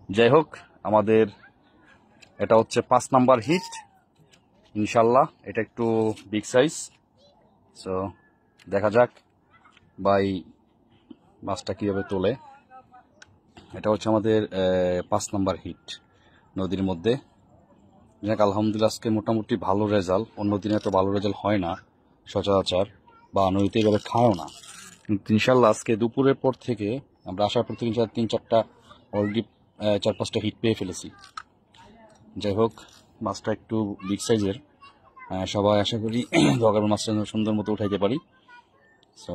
যাই হোক, আমাদের এটা হচ্ছে 5 নাম্বার হিট ইনশাল্লাহ। এটা একটু বিগ সাইজ, সো দেখা যাক ভাই মাছটা কিভাবে তোলে। এটা হচ্ছে আমাদের 5 নাম্বার হিট নদীর মধ্যে। যাক আলহামদুলিল্লাহ, আজকে মোটামুটি ভালো রেজাল্ট। অন্য দিনে এত ভালো রেজাল্ট হয় না সচরাচর, বা নদীতে এভাবে খায়ও না। কিন্তু ইনশাল্লাহ আজকে দুপুরের পর থেকে, আমরা আসার পর থেকে 3-4টা অলরেডি 4-5টা হিট পেয়ে ফেলেছি। যাই হোক, মাছটা একটু বিগ সাইজের। সবাই আশা করি দোয়া মাছটা সুন্দর মতো উঠাইতে পারি। সো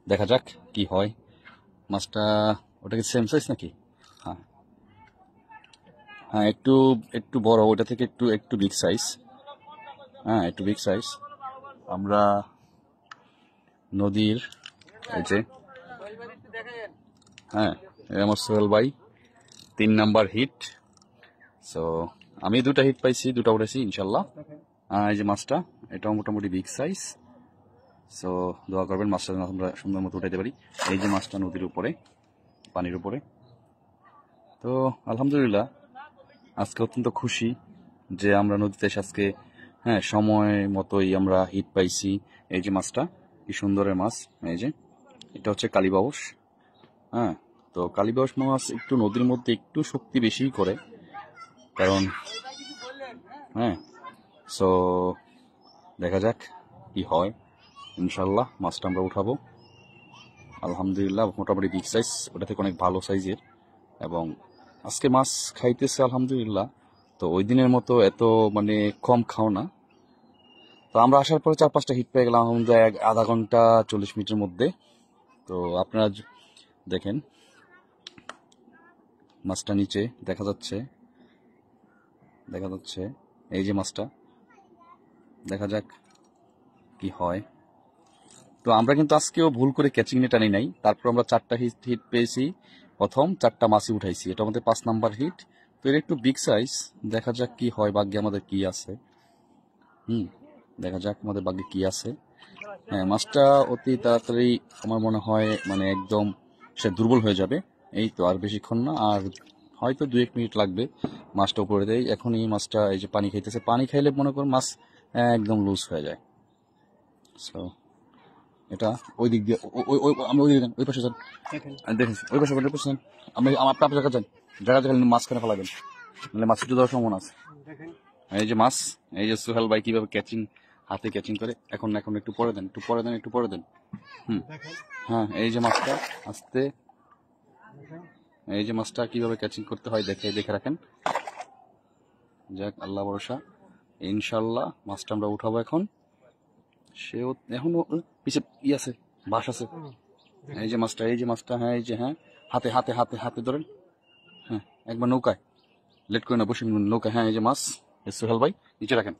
দেখা যাক কি হয়। মাছটা ওটা কি সেম সাইজ নাকি? হ্যাঁ হ্যাঁ, একটু একটু বড়, ওটা থেকে একটু একটু বিগ সাইজ। হ্যাঁ, একটু বিগ সাইজ। আমরা নদীর এই যে, হ্যাঁ, আমার সোহেল ভাই 3 নাম্বার হিট। সো আমি 2টা হিট পাইছি, 2টা উঠেছি ইনশাল্লাহ। এই যে মাছটা, এটাও মোটামুটি বিগ সাইজ। সো দোয়া করবেন মাছটা যেন আমরা সুন্দর মতো উঠাইতে পারি। এই যে মাছটা নদীর উপরে, পানির উপরে। তো আলহামদুলিল্লাহ, আজকে অত্যন্ত খুশি যে আমরা নদীতে এসে আজকে, হ্যাঁ, সময় মতোই আমরা হিট পাইছি। এই যে মাছটা কি সুন্দরের মাছ। এই যে এটা হচ্ছে কালীবাউস। হ্যাঁ, তো কালীবাউস মাছ একটু নদীর মধ্যে একটু শক্তি বেশি করে, কারণ হ্যাঁ। সো দেখা যাক কি হয়। ইনশাল্লাহ মাছটা আমরা উঠাবো। আলহামদুলিল্লাহ মোটামুটি বিগ সাইজ, ওটা থেকে অনেক ভালো সাইজের। এবং আজকে মাছ খাইতেছে আলহামদুলিল্লাহ। তো ওই দিনের মতো এত মানে কম খাও না। তো আমরা আসার পরে 4-5টা হিট পেয়ে গেলাম আলহামদুলিল্লাহ, আধা ঘন্টা 40 মিনিটের মধ্যে। তো আপনারা দেখেন মাছটা নিচে দেখা যাচ্ছে, এই যে মাছটা। দেখা যাক কি হয়। তো আমরা কিন্তু আজকেও ভুল করে ক্যাচিং নেট আনি নাই। তারপর আমরা 4টা হিট পেয়েছি, প্রথম 4টা মাছই উঠাইছি। এটা আমাদের 5 নাম্বার হিট। তো এটা একটু বিগ সাইজ। দেখা যাক কি হয়, ভাগ্যে আমাদের কি আছে। দেখা যাক আমাদের ভাগ্যে কি আছে। হ্যাঁ, মাছটা অতি তাড়াতাড়ি আমার মনে হয় মানে একদম সে দুর্বল হয়ে যাবে। এই তো আর বেশিক্ষণ না, আর হয়তো 2-1 মিনিট লাগবে মাছটা উপরে দেয়। এখনই মাছটা এই যে পানি খাইতেছে, পানি খাইলে মনে করুন মাছ একদম লুজ হয়ে যায়। সো এটা ওই দিক দিয়ে, আমরা ওই পাশে যান, দেখেন ওই পাশে যান। আপনি আপনার জায়গা যান, জায়গা মাঝখানে ফেলাবেন, নাহলে মাছ একটু দেওয়ার সম্ভাবনা আছে। এই যে মাছ, এই যে সোহেল ভাই কিভাবে ক্যাচিং, হাতে ক্যাচিং করে। এখন এখন একটু পরে দেন, একটু পরে দেন। হ্যাঁ, এই যে মাছটা আস্তে, এই যে মাছটা কিভাবে ক্যাচিং করতে হয় দেখে রাখেন। যাক আল্লাহ ভরসা, ইনশাল্লাহ মাছটা আমরা উঠাবো এখন। সেও এখনো পিছিয়ে আছে, বাস আছে। এই যে মাছটা, হ্যাঁ এই যে, হ্যাঁ, হাতে হাতে হাতে হাতে ধরেন। হ্যাঁ, একবার নৌকায় লেট করে না, বসে নৌকায়। হ্যাঁ, এই যে মাছ, সোহেল ভাই নিচে রাখেন।